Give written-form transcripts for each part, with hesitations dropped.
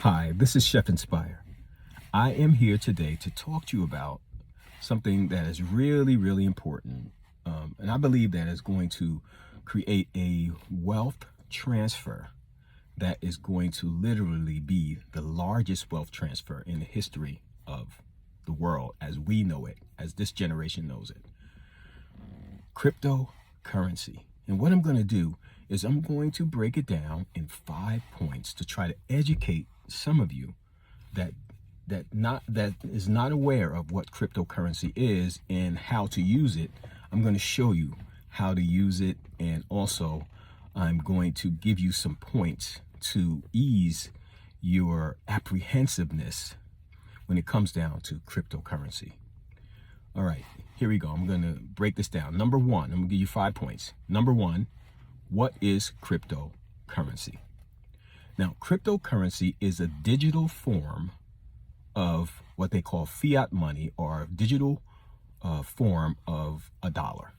Hi, this is Chef Inspire. I am here today to talk to you about something that is really, really important. And I believe that is going to create a wealth transfer that is going to literally be the largest wealth transfer in the history of the world as we know it, as this generation knows it. Cryptocurrency. And what I'm going to do is I'm going to break it down in 5 points to try to educate some of you that is not aware of what cryptocurrency is and how to use it. I'm going to show you how to use it, and also I'm going to give you some points to ease your apprehensiveness when it comes down to cryptocurrency. All right, here we go. I'm going to break this down. Number one, I'm going to give you 5 points. Number one, what is cryptocurrency? Now, cryptocurrency is a digital form of what they call fiat money, or digital form of a dollar.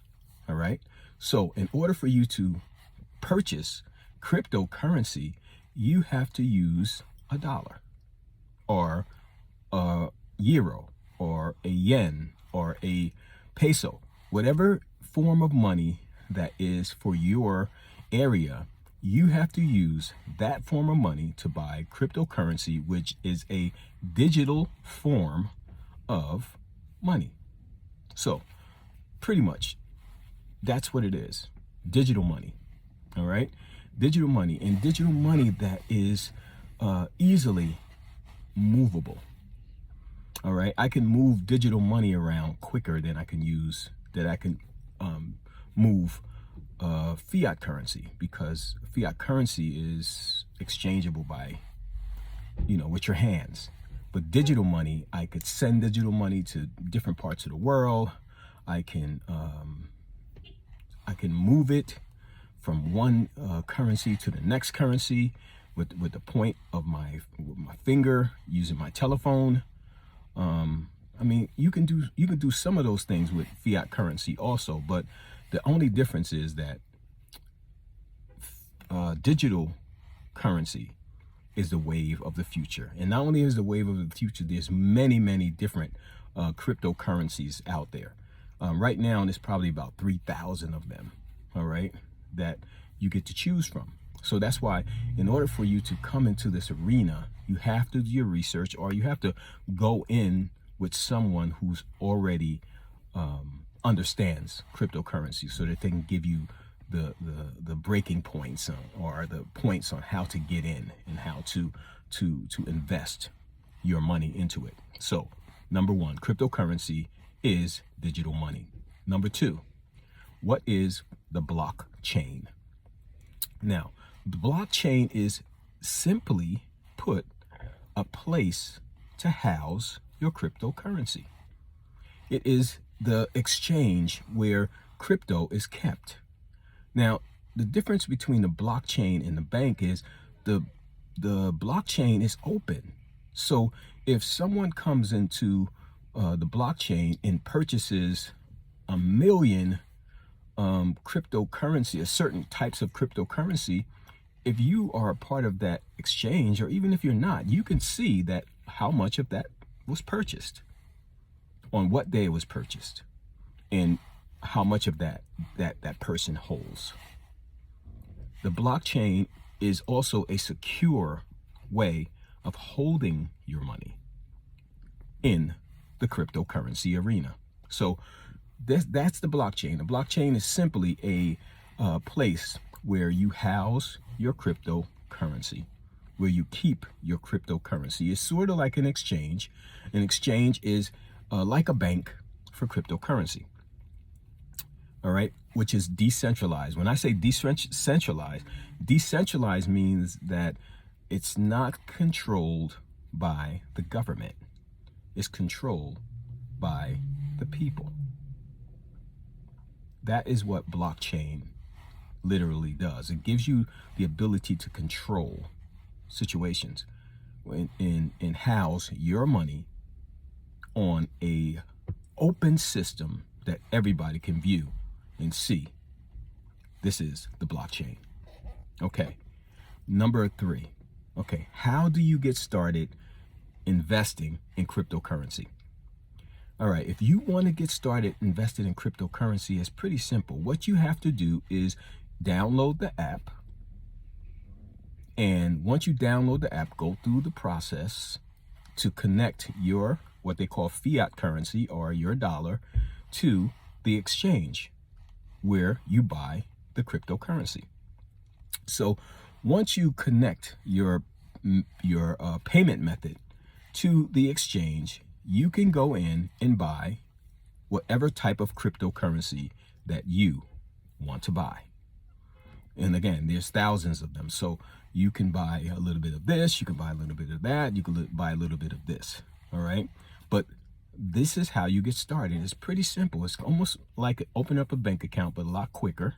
All right. So in order for you to purchase cryptocurrency, you have to use a dollar or a euro or a yen or a peso, whatever form of money that is for your area. You have to use that form of money to buy cryptocurrency, which is a digital form of money. So pretty much that's what it is. Digital money. All right. Digital money, and digital money that is easily movable. All right. I can move digital money around quicker than I can move fiat currency, because fiat currency is exchangeable by, with your hands. But digital money, I could send digital money to different parts of the world. I can move it from one currency to the next currency with the point of my finger using my telephone. You can do some of those things with fiat currency also, but the only difference is that digital currency is the wave of the future. And not only is the wave of the future, there's many, many different cryptocurrencies out there. Right now, there's probably about 3,000 of them, all right, that you get to choose from. So that's why, in order for you to come into this arena, you have to do your research, or you have to go in with someone who's already understands cryptocurrency, so that they can give you the breaking points or the points on how to get in and how to invest your money into it. So number one, cryptocurrency is digital money. Number two, what is the blockchain? Now, the blockchain is, simply put, a place to house your cryptocurrency. It is the exchange where crypto is kept. Now, the difference between the blockchain and the bank is the blockchain is open. So if someone comes into the blockchain and purchases 1 million cryptocurrency, a certain types of cryptocurrency, if you are a part of that exchange, or even if you're not, you can see that how much of that was purchased, on what day it was purchased, and how much of that person holds. The blockchain is also a secure way of holding your money in the cryptocurrency arena. So that's the blockchain. The blockchain is simply a place where you house your cryptocurrency, where you keep your cryptocurrency. It's sort of like an exchange. An exchange is like a bank for cryptocurrency. All right, which is decentralized. When I say decentralized means that it's not controlled by the government. It's controlled by the people. That is what blockchain literally does. It gives you the ability to control situations and house your money on a open system that everybody can view and see. This is the blockchain. Okay. Number 3. Okay, how do you get started investing in cryptocurrency? All right, if you want to get started invested in cryptocurrency, it's pretty simple. What you have to do is download the app. And once you download the app, go through the process to connect your what they call fiat currency or your dollar to the exchange where you buy the cryptocurrency. So once you connect your payment method to the exchange, you can go in and buy whatever type of cryptocurrency that you want to buy. And again, there's thousands of them. So you can buy a little bit of this, you can buy a little bit of that, you can buy a little bit of this. All right. But this is how you get started. It's pretty simple. It's almost like open up a bank account, but a lot quicker.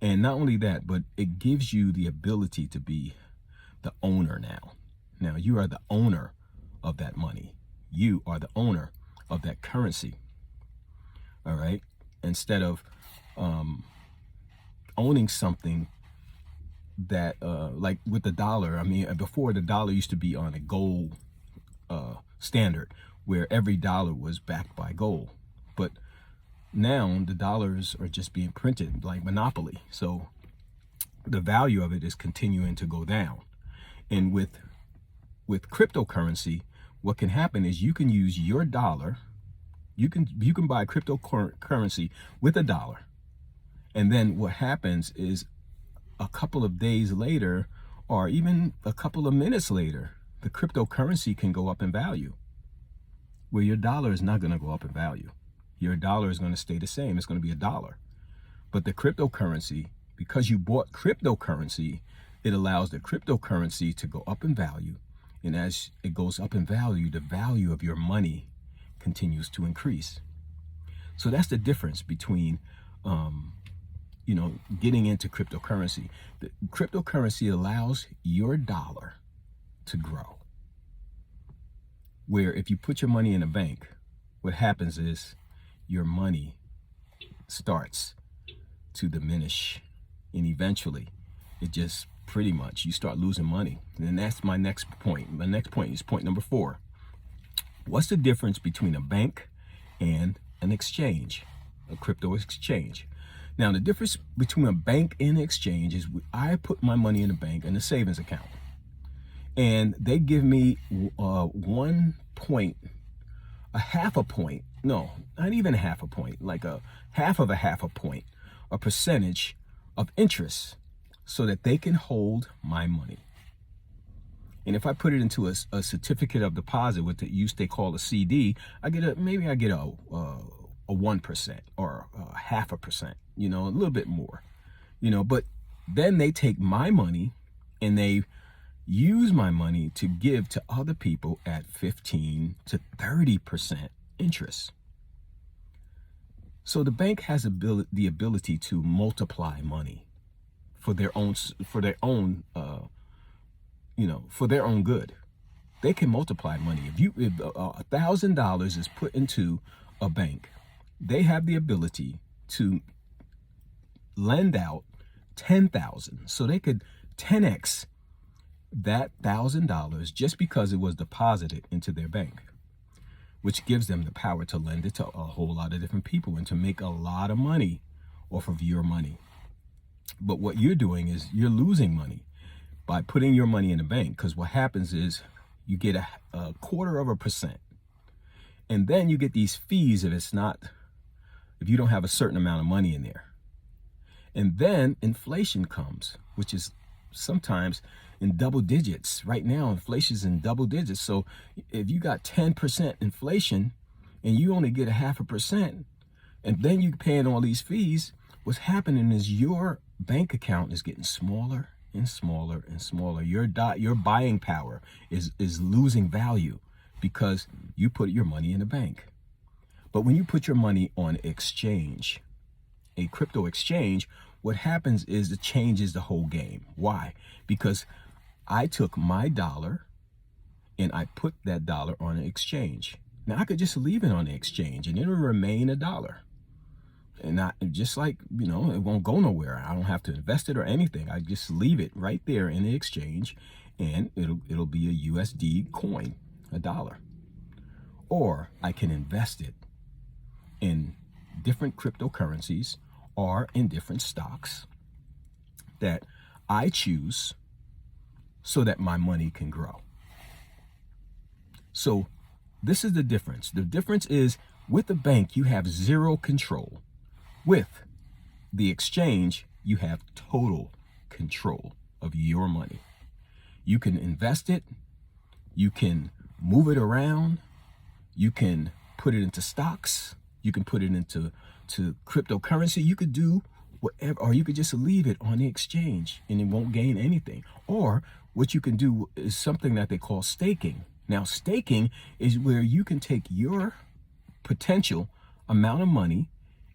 And not only that, but it gives you the ability to be the owner now. Now you are the owner of that money. You are the owner of that currency. All right. Instead of owning something that like with the dollar, I mean, before the dollar used to be on a gold standard where every dollar was backed by gold. But now the dollars are just being printed like monopoly. So the value of it is continuing to go down. And with cryptocurrency, what can happen is you can use your dollar. You can buy cryptocurrency with a dollar. And then what happens is a couple of days later, or even a couple of minutes later, the cryptocurrency can go up in value, where your dollar is not going to go up in value. Your dollar is going to stay the same. It's going to be a dollar. But the cryptocurrency, because you bought cryptocurrency, it allows the cryptocurrency to go up in value. And as it goes up in value, the value of your money continues to increase. So that's the difference between getting into cryptocurrency. The cryptocurrency allows your dollar to grow. Where if you put your money in a bank, what happens is your money starts to diminish, and eventually it just pretty much you start losing money. And that's my next point. My next point is point number 4. What's the difference between a bank and an exchange, a crypto exchange? Now, the difference between a bank and an exchange is I put my money in a bank in a savings account, and they give me 1 point, a half a point, no, not even a half a point, like a half of a point, a percentage of interest so that they can hold my money. And if I put it into a certificate of deposit, what they call a CD, I get a 1% or a half a percent, a little bit more, but then they take my money and they use my money to give to other people at 15 to 30% interest. So the bank has the ability to multiply money for their own good. They can multiply money. If $1,000 is put into a bank, they have the ability to lend out 10,000. So they could 10x that $1,000 just because it was deposited into their bank, which gives them the power to lend it to a whole lot of different people and to make a lot of money off of your money. But what you're doing is you're losing money by putting your money in a bank, because what happens is you get a 0.25%, and then you get these fees if you don't have a certain amount of money in there. And then inflation comes, which is sometimes in double digits. Right now, inflation is in double digits. So if you got 10% inflation and you only get a 0.5%, and then you're paying all these fees, what's happening is your bank account is getting smaller and smaller and smaller. Your buying power is losing value because you put your money in a bank. But when you put your money on exchange, a crypto exchange, what happens is it changes the whole game. Why? Because I took my dollar and I put that dollar on an exchange. Now I could just leave it on the exchange and it'll remain a dollar. And it won't go nowhere. I don't have to invest it or anything. I just leave it right there in the exchange, and it'll be a USD coin, a dollar. Or I can invest it in different cryptocurrencies or in different stocks that I choose so that my money can grow. So this is the difference. The difference is with the bank, you have zero control. With the exchange, you have total control of your money. You can invest it. You can move it around. You can put it into stocks. You can put it into cryptocurrency. You could do whatever, or you could just leave it on the exchange and it won't gain anything. Or what you can do is something that they call staking. Now, staking is where you can take your potential amount of money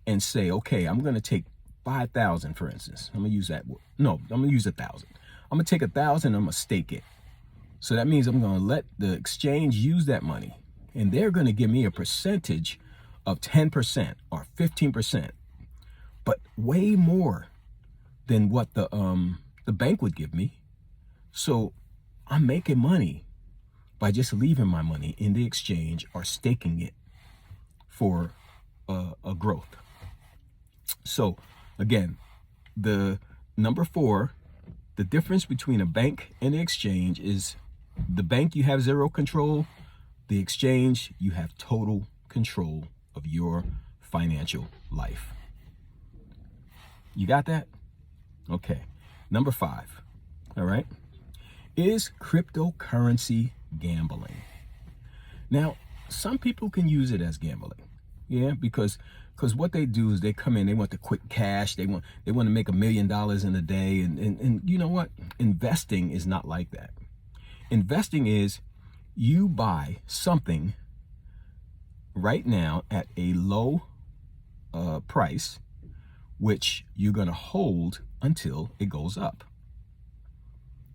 and say, okay, I'm going to take 5,000, for instance. I'm going to use that. No, I'm going to use 1,000. I'm going to take 1,000. I'm going to stake it. So that means I'm going to let the exchange use that money, and they're going to give me a percentage of 10% or 15%, but way more than what the bank would give me. So I'm making money by just leaving my money in the exchange or staking it for a growth. So again, the number 4, the difference between a bank and the exchange is the bank, you have zero control. The exchange, you have total control of your financial life. You got that? Okay. Number 5. All right. Is cryptocurrency gambling? Now, some people can use it as gambling. Yeah, because what they do is they come in, they want the quick cash, they want to make $1 million in a day, and you know what? Investing is not like that. Investing is you buy something right now at a low price, which you're going to hold until it goes up.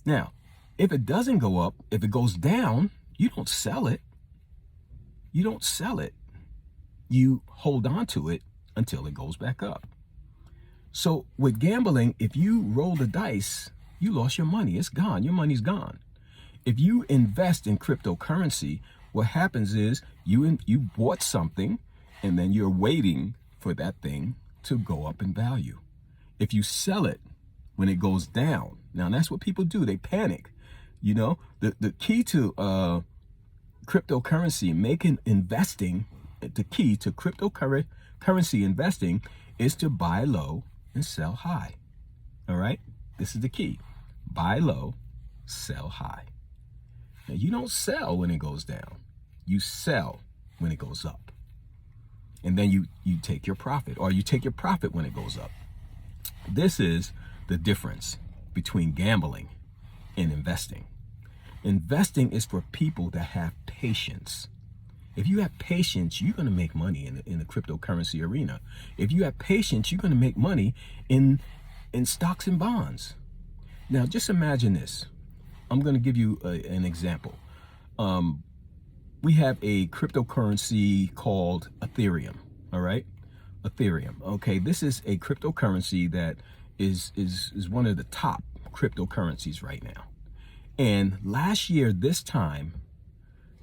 Now, if it doesn't go up, if it goes down, you don't sell it. You don't sell it. You hold on to it until it goes back up. So with gambling, if you roll the dice, you lost your money. It's gone. Your money's gone. If you invest in cryptocurrency, what happens is you bought something and then you're waiting for that thing to go up in value. If you sell it when it goes down, now that's what people do. They panic. You know, the key to cryptocurrency, the key to cryptocurrency investing is to buy low and sell high. All right. This is the key. Buy low, sell high. Now, you don't sell when it goes down. You sell when it goes up. And then you take your profit, or you take your profit when it goes up. This is the difference between gambling and investing. Investing is for people that have patience. If you have patience, you're going to make money in the cryptocurrency arena. If you have patience, you're going to make money in stocks and bonds. Now, just imagine this. I'm going to give you an example. We have a cryptocurrency called Ethereum. All right, Ethereum. Okay, this is a cryptocurrency that is one of the top cryptocurrencies right now. And last year, this time,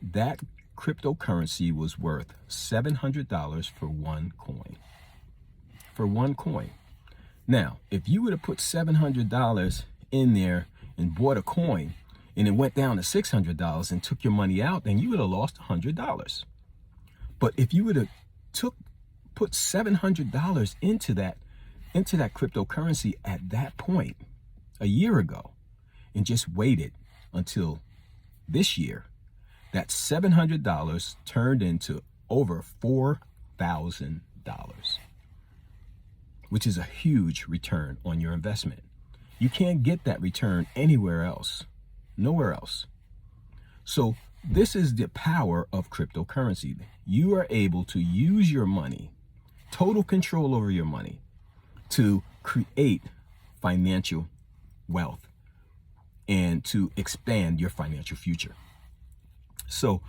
that cryptocurrency was worth $700 for one coin. For one coin. Now, if you would have put $700 in there and bought a coin, and it went down to $600 and took your money out, then you would have lost $100. But if you would have put $700 into that cryptocurrency at that point a year ago, and just waited until this year, that $700 turned into over $4,000, which is a huge return on your investment. You can't get that return anywhere else, nowhere else. So this is the power of cryptocurrency. You are able to use your money, total control over your money, to create financial wealth and to expand your financial future. So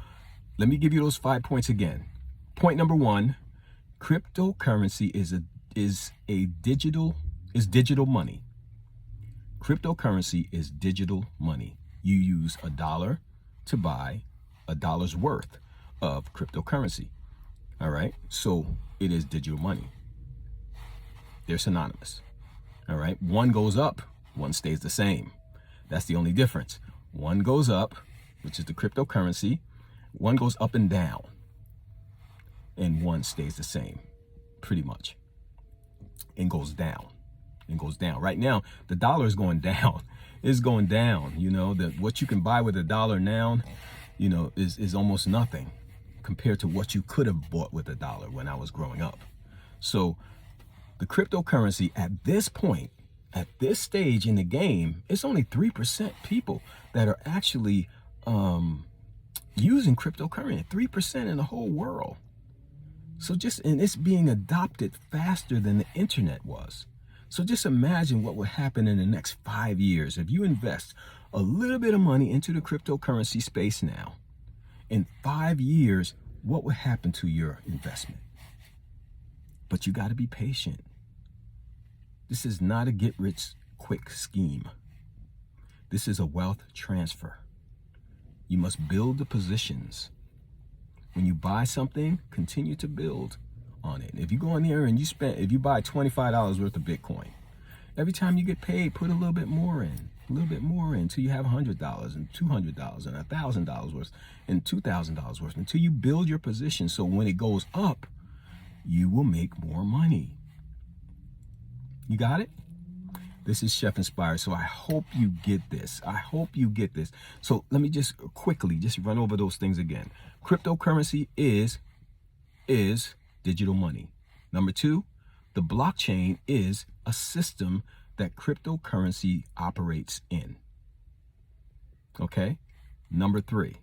let me give you those 5 points again. Point number 1, cryptocurrency is digital money. Cryptocurrency is digital money. You use $1 to buy $1's worth of cryptocurrency. All right. So it is digital money. They're synonymous. All right. One goes up, one stays the same. That's the only difference. One goes up, which is the cryptocurrency. One goes up and down, and one stays the same, pretty much, and goes down. Right now, the dollar is going down. It's going down. You know, what you can buy with $1 now, you know, is almost nothing compared to what you could have bought with $1 when I was growing up. So the cryptocurrency at this point, at this stage in the game, it's only 3% people that are actually using cryptocurrency. 3% in the whole world. So and it's being adopted faster than the internet was. So just imagine what would happen in the next 5 years if you invest a little bit of money into the cryptocurrency space now. In 5 years, what would happen to your investment? But you got to be patient. This is not a get-rich-quick scheme. This is a wealth transfer. You must build the positions. When you buy something, continue to build on it. If you go in here and if you buy $25 worth of Bitcoin, every time you get paid, put a little bit more in, until you have $100 and $200 and $1,000 worth and $2,000 worth, until you build your position. So when it goes up, you will make more money. You got it? This is Chef Inspired. So I hope you get this. So let me just quickly run over those things again. Cryptocurrency is digital money. Number 2, the blockchain is a system that cryptocurrency operates in. Okay. Number 3,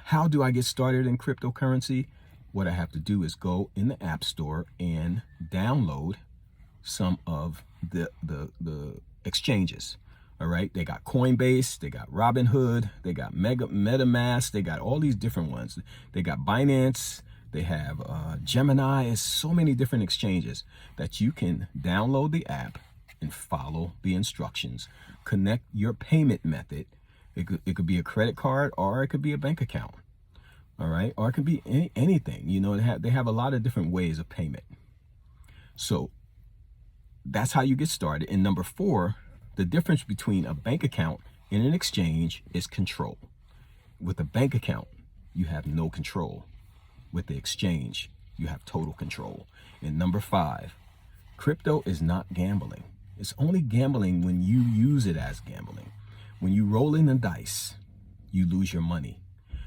how do I get started in cryptocurrency? What I have to do is go in the App Store and download some of the exchanges. All right, they got Coinbase, they got Robinhood, they got MetaMask, they got all these different ones. They got Binance, they have Gemini. It's so many different exchanges that you can download the app and follow the instructions. Connect your payment method. It could be a credit card, or it could be a bank account. All right, or it could be anything. You know, they have a lot of different ways of payment. So that's how you get started. And number 4, the difference between a bank account and an exchange is control. With a bank account, you have no control. With the exchange, you have total control. And number 5, crypto is not gambling. It's only gambling when you use it as gambling. When you roll in the dice, you lose your money.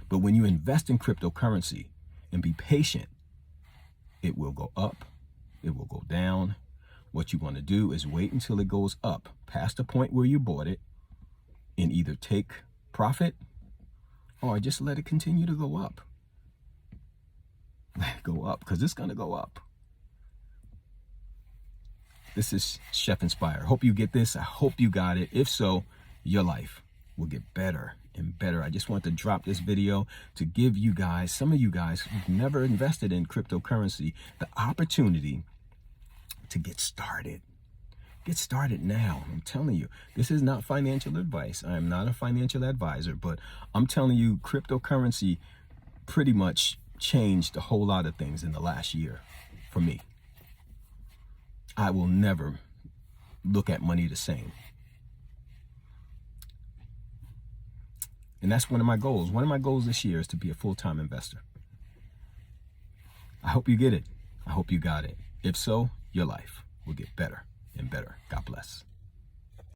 But when you invest in cryptocurrency and be patient, it will go up, it will go down. What you want to do is wait until it goes up past the point where you bought it and either take profit or just let it continue to go up. Let it go up, because it's going to go up. This is Chef Inspire. Hope you get this. I hope you got it. If so, your life will get better and better. I just want to drop this video to give you guys, some of you guys who've never invested in cryptocurrency, the opportunity to get started. Get started now. I'm telling you, this is not financial advice. I am not a financial advisor, but I'm telling you, cryptocurrency pretty much changed a whole lot of things in the last year for me. I will never look at money the same. And that's one of my goals. One of my goals this year is to be a full-time investor. I hope you get it. I hope you got it. If so, your life will get better and better. God bless.